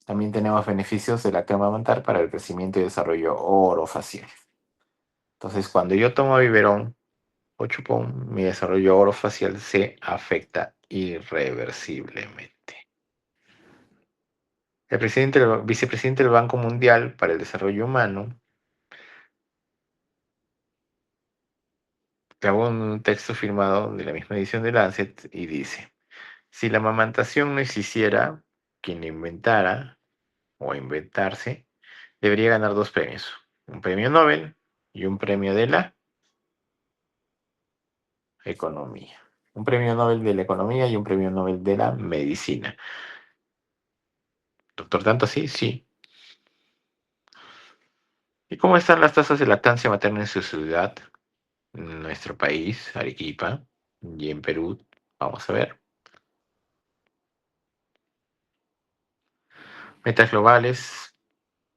también tenemos beneficios de la amamantar para el crecimiento y desarrollo orofacial. Entonces, cuando yo tomo biberón o chupón, mi desarrollo orofacial se afecta irreversiblemente. El vicepresidente del Banco Mundial para el Desarrollo Humano grabó un texto firmado de la misma edición de Lancet y dice, si la amamantación no existiera, quien la inventara o inventarse, debería ganar dos premios, un premio Nobel y un premio de la economía. Un premio Nobel de la economía y un premio Nobel de la medicina. Doctor, ¿tanto así? Sí. ¿Y cómo están las tasas de lactancia materna en su ciudad? En nuestro país, Arequipa, y en Perú. Vamos a ver. Metas globales.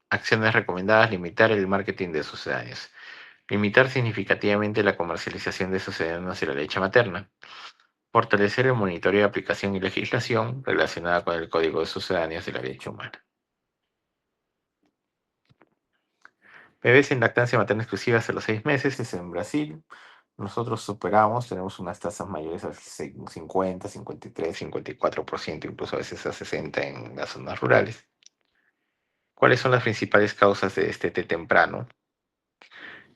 Acciones recomendadas. Limitar el marketing de sucedáneos. Limitar significativamente la comercialización de sucedáneos de la leche materna. Fortalecer el monitoreo, aplicación y legislación relacionada con el Código de Sucedáneos de la Leche Humana. Bebés en lactancia materna exclusiva hasta los 6 meses es en Brasil. Nosotros tenemos unas tasas mayores al 50, 53, 54%, incluso a veces a 60% en las zonas rurales. ¿Cuáles son las principales causas de destete temprano?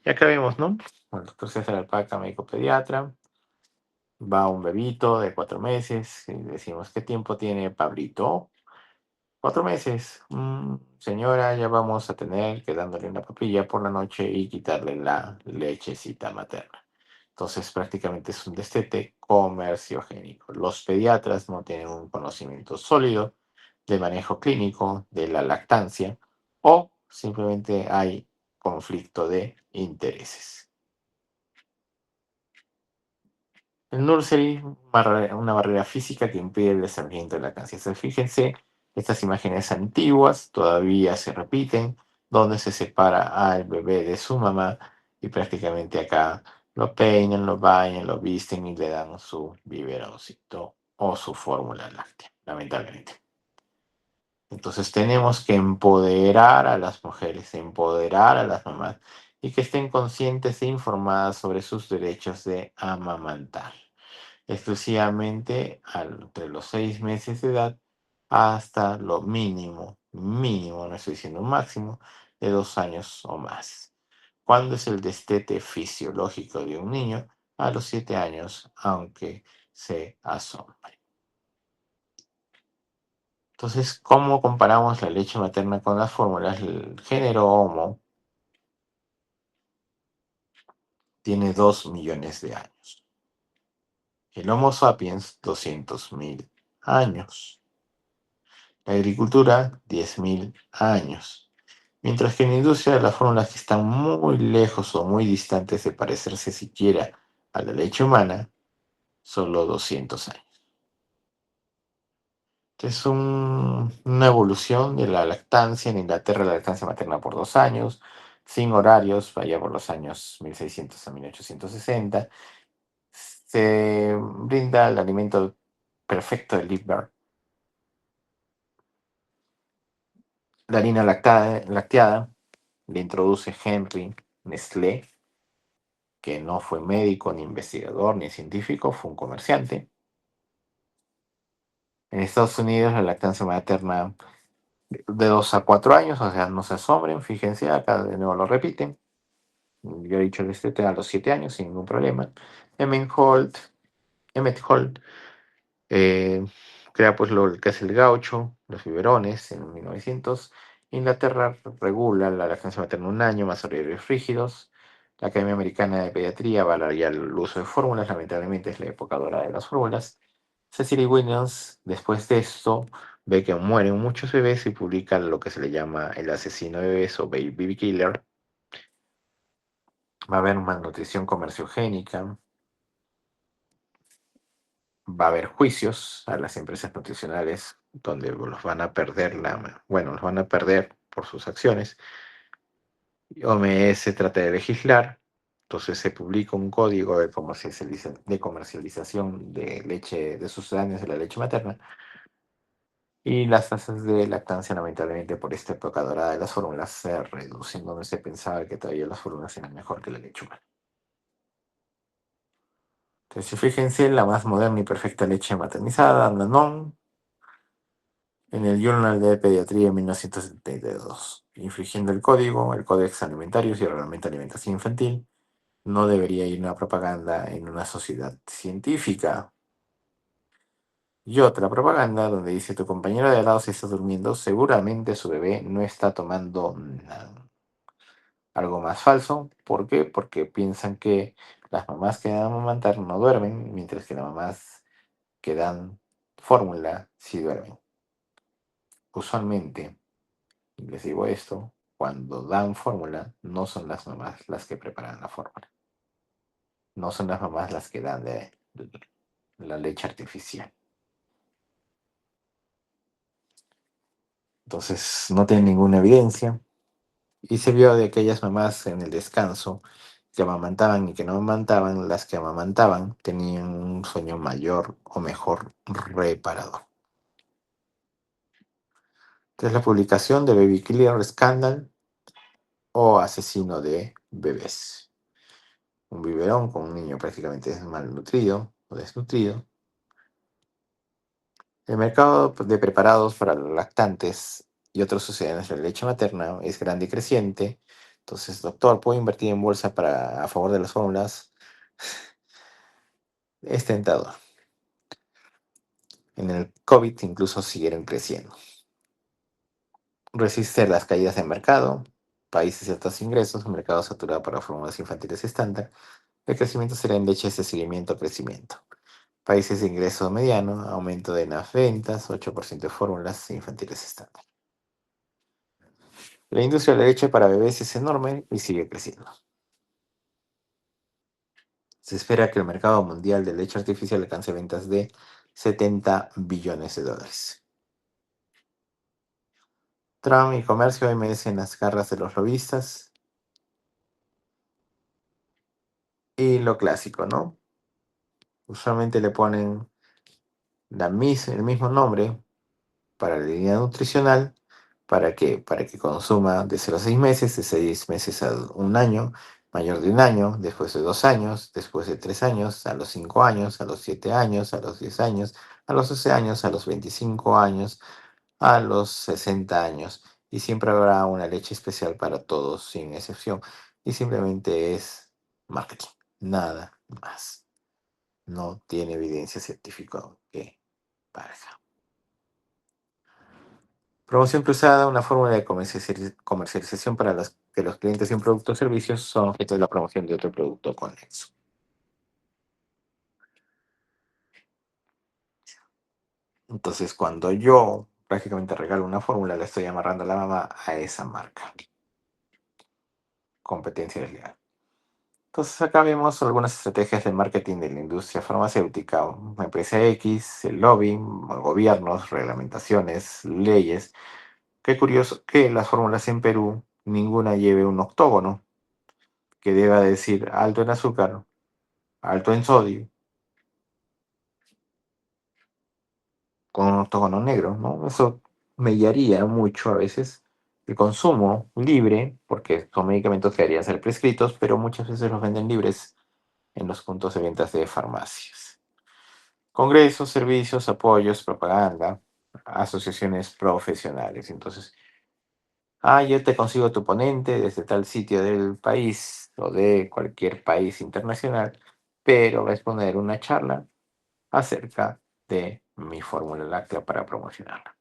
Y acá vemos, ¿no? El doctor César Alpaca, médico pediatra, va un bebito de 4 meses y decimos, ¿qué tiempo tiene Pablito? 4 meses. Señora, ya vamos a tener que dándole una papilla por la noche y quitarle la lechecita materna. Entonces, prácticamente es un destete comerciogénico. Los pediatras no tienen un conocimiento sólido de manejo clínico de la lactancia o simplemente hay conflicto de intereses. El nursery, una barrera física que impide el desarrollo de la lactancia. Fíjense, estas imágenes antiguas todavía se repiten, donde se separa al bebé de su mamá y prácticamente acá lo peinan, lo bañan, lo visten y le dan su biberoncito o su fórmula láctea, lamentablemente. Entonces tenemos que empoderar a las mujeres, empoderar a las mamás y que estén conscientes e informadas sobre sus derechos de amamantar exclusivamente entre los 6 meses de edad hasta lo mínimo, no estoy diciendo un máximo, de 2 años o más. ¿Cuándo es el destete fisiológico de un niño? A los 7 años, aunque se asombre. Entonces, ¿cómo comparamos la leche materna con las fórmulas? El género Homo tiene 2 millones de años. El Homo sapiens, 200.000 años. La agricultura, 10.000 años. Mientras que en la industria las fórmulas que están muy lejos o muy distantes de parecerse siquiera a la leche humana, solo 200 años. Es una evolución de la lactancia. En Inglaterra la lactancia materna por 2 años, sin horarios, allá por los años 1600 a 1860. Se brinda el alimento perfecto de Liv Bird. La harina láctea le introduce Henry Nestlé. que no fue médico, ni investigador, ni científico, fue un comerciante. En Estados Unidos, la lactancia materna de 2 a 4 años, o sea, no se asombren, fíjense, acá de nuevo lo repiten. Yo he dicho el destete a los 7 años sin ningún problema. Emmett Holt eh, crea pues lo que es el gaucho, los biberones en 1900. Inglaterra regula la lactancia materna un año, más horarios rígidos. La Academia Americana de Pediatría valoraría el uso de fórmulas, lamentablemente es la época dorada de las fórmulas. Cecily Williams, después de esto, ve que mueren muchos bebés y publica lo que se le llama el asesino de bebés o baby killer. Va a haber malnutrición comerciogénica, va a haber juicios a las empresas nutricionales donde los van a perder los van a perder por sus acciones. OMS trata de legislar, entonces se publica un código de comercialización de leche, de sucedáneos de la leche materna, y las tasas de lactancia, lamentablemente, por esta época dorada de las fórmulas, se reducen, donde se pensaba que todavía las fórmulas eran mejor que la leche humana. Entonces, fíjense, la más moderna y perfecta leche maternizada, Danone, en el Journal de Pediatría en 1972, infringiendo el código, el Códex Alimentarios y el Reglamento de Alimentación Infantil. No debería ir una propaganda en una sociedad científica. Y otra propaganda donde dice: tu compañero de al lado se está durmiendo, seguramente su bebé no está tomando nada. Algo más falso. ¿Por qué? Porque piensan que las mamás que dan a amamantar no duermen, mientras que las mamás que dan fórmula sí duermen. Usualmente, les digo esto, cuando dan fórmula, no son las mamás las que preparan la fórmula. No son las mamás las que dan de la leche artificial. Entonces, no tienen ninguna evidencia. Y se vio de aquellas mamás en el descanso que amamantaban y que no amamantaban, las que amamantaban tenían un sueño mayor o mejor reparador. Entonces, la publicación de Baby Killer Scandal o asesino de bebés. Un biberón con un niño prácticamente malnutrido o desnutrido. El mercado de preparados para los lactantes y otros sucedáneos de la leche materna es grande y creciente. Entonces, doctor, ¿puedo invertir en bolsa a favor de las fórmulas? Es tentador. En el COVID incluso siguieron creciendo. Resiste las caídas de mercado. Países de altos ingresos, mercado saturado para fórmulas infantiles estándar. El crecimiento será en leches de seguimiento crecimiento. Países de ingreso mediano, aumento de las ventas, 8% de fórmulas infantiles estándar. La industria de la leche para bebés es enorme y sigue creciendo. Se espera que el mercado mundial de leche artificial alcance ventas de $70 billones. Trump y comercio OMS en las garras de los lobistas. Y lo clásico, ¿no? Usualmente le ponen el mismo nombre para la línea nutricional. ¿Para qué? Para que consuma de 0 a 6 meses, de 6 meses a 1 año, mayor de 1 año, después de 2 años, después de 3 años, a los 5 años, a los 7 años, a los 10 años, a los 12 años, a los 25 años, a los 60 años. Y siempre habrá una leche especial para todos, sin excepción. Y simplemente es marketing, nada más. No tiene evidencia científica que valga. Promoción cruzada, una fórmula de comercialización para que los clientes de un producto o servicios son objeto de la promoción de otro producto conexo. Entonces, cuando yo prácticamente regalo una fórmula, le estoy amarrando la mamá a esa marca. Competencia desleal. Entonces, acá vemos algunas estrategias de marketing de la industria farmacéutica. Una empresa X, el lobby, gobiernos, reglamentaciones, leyes. Qué curioso que las fórmulas en Perú ninguna lleve un octógono que deba decir alto en azúcar, alto en sodio, con un octógono negro, ¿no? Eso me guiaría mucho a veces el consumo libre, porque son medicamentos que deberían ser prescritos, pero muchas veces los venden libres en los puntos de ventas de farmacias. Congresos, servicios, apoyos, propaganda, asociaciones profesionales. Entonces, yo te consigo tu ponente desde tal sitio del país o de cualquier país internacional, pero va a exponer una charla acerca de mi fórmula láctea para promocionarla.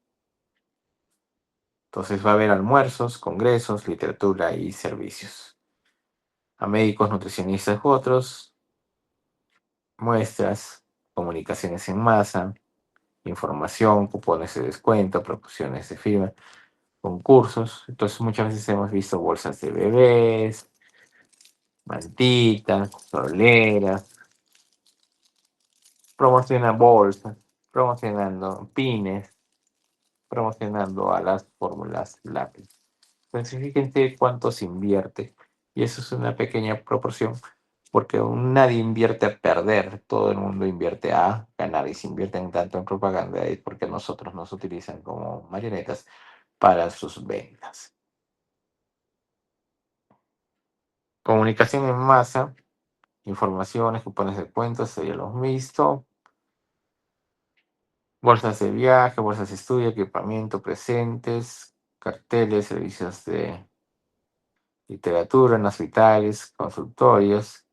Entonces va a haber almuerzos, congresos, literatura y servicios. A médicos, nutricionistas u otros, muestras, comunicaciones en masa, información, cupones de descuento, promociones de firma, concursos. Entonces muchas veces hemos visto bolsas de bebés, mantitas, soleras, promocionan bolsas, promocionando pines, promocionando a las fórmulas lácteas. Entonces fíjense cuánto se invierte. Y eso es una pequeña proporción, porque nadie invierte a perder, todo el mundo invierte a ganar. Y si invierten tanto en propaganda es porque nosotros nos utilizan como marionetas para sus ventas. Comunicación en masa, informaciones, cupones de cuentos, eso ya lo hemos visto. Bolsas de viaje, bolsas de estudio, equipamiento, presentes, carteles, servicios de literatura en hospitales, consultorios,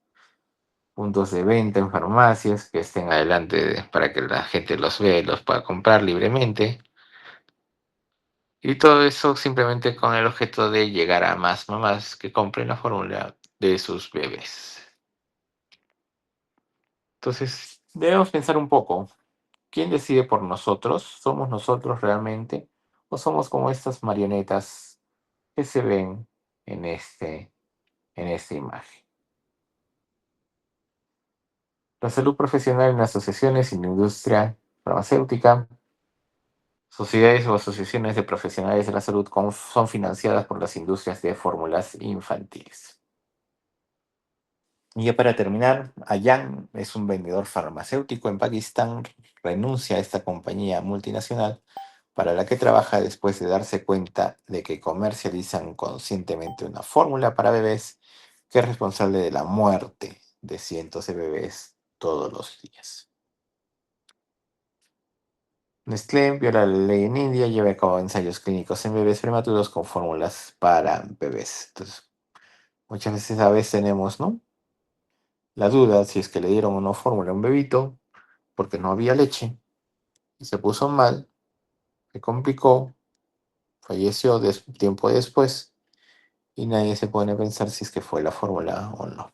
puntos de venta en farmacias que estén adelante para que la gente los vea y los pueda comprar libremente. Y todo eso simplemente con el objeto de llegar a más mamás que compren la fórmula de sus bebés. Entonces, debemos pensar un poco, ¿quién decide por nosotros? ¿Somos nosotros realmente? ¿O somos como estas marionetas que se ven en esta imagen? La salud profesional en asociaciones y la industria farmacéutica. Sociedades o asociaciones de profesionales de la salud son financiadas por las industrias de fórmulas infantiles. Y ya para terminar, Ayan es un vendedor farmacéutico en Pakistán, renuncia a esta compañía multinacional para la que trabaja después de darse cuenta de que comercializan conscientemente una fórmula para bebés que es responsable de la muerte de cientos de bebés todos los días. Nestlé viola la ley en India y lleva a cabo ensayos clínicos en bebés prematuros con fórmulas para bebés. Entonces, muchas veces tenemos, ¿no?, la duda si es que le dieron o no fórmula a un bebito porque no había leche y se puso mal, se complicó, falleció tiempo después y nadie se pone a pensar si es que fue la fórmula o no.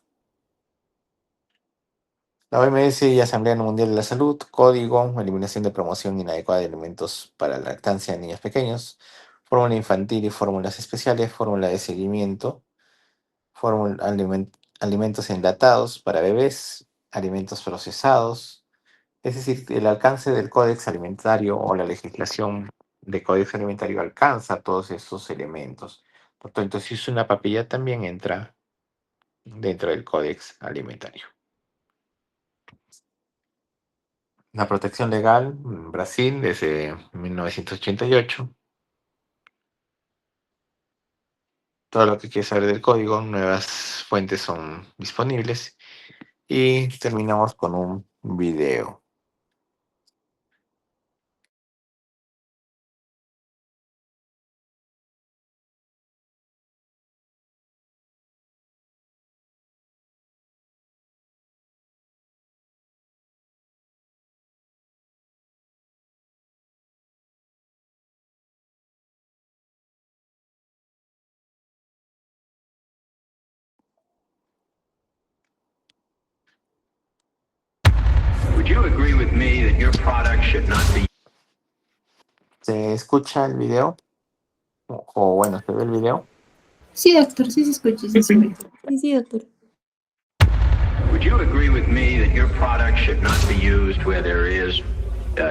La OMS y Asamblea Mundial de la Salud, código, eliminación de promoción inadecuada de alimentos para la lactancia en niños pequeños, fórmula infantil y fórmulas especiales, fórmula de seguimiento, alimentos enlatados para bebés, alimentos procesados. Es decir, el alcance del Códex Alimentario o la legislación de Códex Alimentario alcanza todos estos elementos. Por tanto, si es una papilla, también entra dentro del Códex Alimentario. La protección legal en Brasil desde 1988. Todo lo que quieres saber del código, nuevas fuentes son disponibles. Y terminamos con un video. Would you agree with me that your product should not be... ¿Se escucha el video? O bueno, ¿se ve el video? Sí, doctor, sí se escucha. Sí, sí, doctor. Would you agree with me that your product should not be used where there is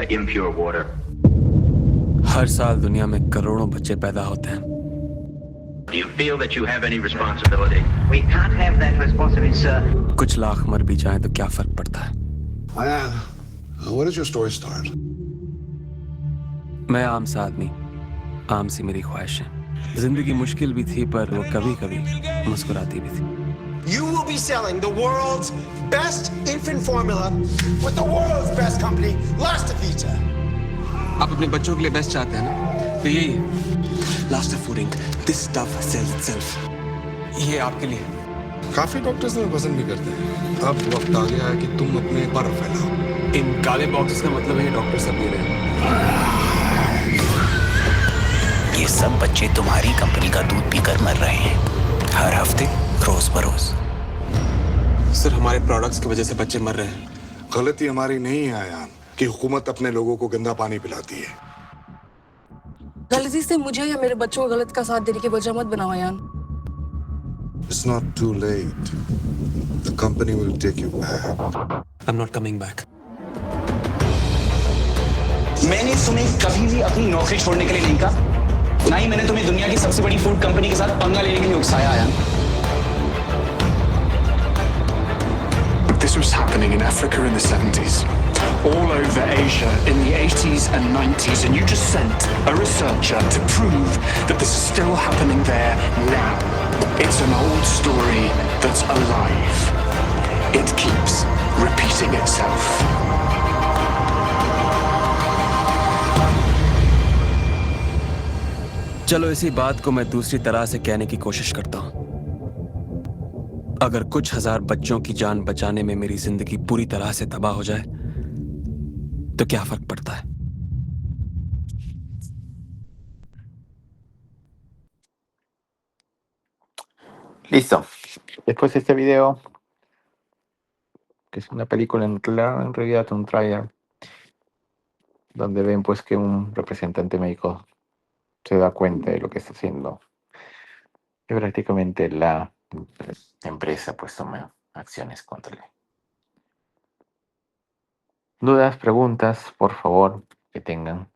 impure water? हर साल दुनिया में करोड़ों बच्चे पैदा होते हैं. Do you feel that you have any responsibility? We can't have that responsibility, sir. कुछ लाख मर भी जाएं तो क्या फर्क पड़ता है? Ayan, where does your story start? मैं आम सा आदमी, आम सी मेरी ख्वाहिश है. जिंदगी मुश्किल भी थी पर वो कभी-कभी मुस्कुराती भी थी. You will be be selling the world's best infant formula with the world's best company, Lastafita. आप अपने बच्चों के लिए बेस्ट चाहते हैं ना? तो यही है last food Inc. This stuff sells itself. ये आपके लिए। काफी डॉक्टर्स में पसंद भी करते हैं। अब वक्त आ गया है कि तुम अपने पर फैलाओ। इन काले बॉक्सेस का मतलब है डॉक्टर सब ले रहे हैं। ये सब बच्चे तुम्हारी कंपनी का दूध पीकर मर रहे हैं, हर हफ्ते, रोज बरोज। सर, हमारे प्रोडक्ट्स की वजह से बच्चे मर रहे हैं। गलती हमारी नहीं है आयान कि हुकूमत अपने लोगों को गंदा पानी पिलाती है। गलती से मुझे या मेरे बच्चों को गलत का साथ देने की वजह मत बनाओ यान। It's not too late. The company will take you back. I'm not coming back. मैंने तुम्हें कभी भी अपनी नौकरी छोड़ने के लिए नहीं कहा, ना ही मैंने तुम्हें दुनिया की सबसे बड़ी फूड कंपनी के साथ पंगा लेने के लिए उकसाया आया। This was happening in Africa in the 70s, all over Asia in the 80s and 90s, and you just sent a researcher to prove that this is still happening there now. It's an old story that's alive. It keeps repeating itself. चलो इसी बात को मैं दूसरी तरह से कहने की कोशिश करता हूं। अगर कुछ हजार बच्चों की जान बचाने में मेरी जिंदगी पूरी तरह से तबाह हो जाए तो क्या फर्क पड़ता है? Listo. Después de este video, que es una película en realidad un tráiler, donde ven pues que un representante médico se da cuenta de lo que está haciendo. Y prácticamente la empresa pues toma acciones contra él. Dudas, preguntas, por favor, que tengan.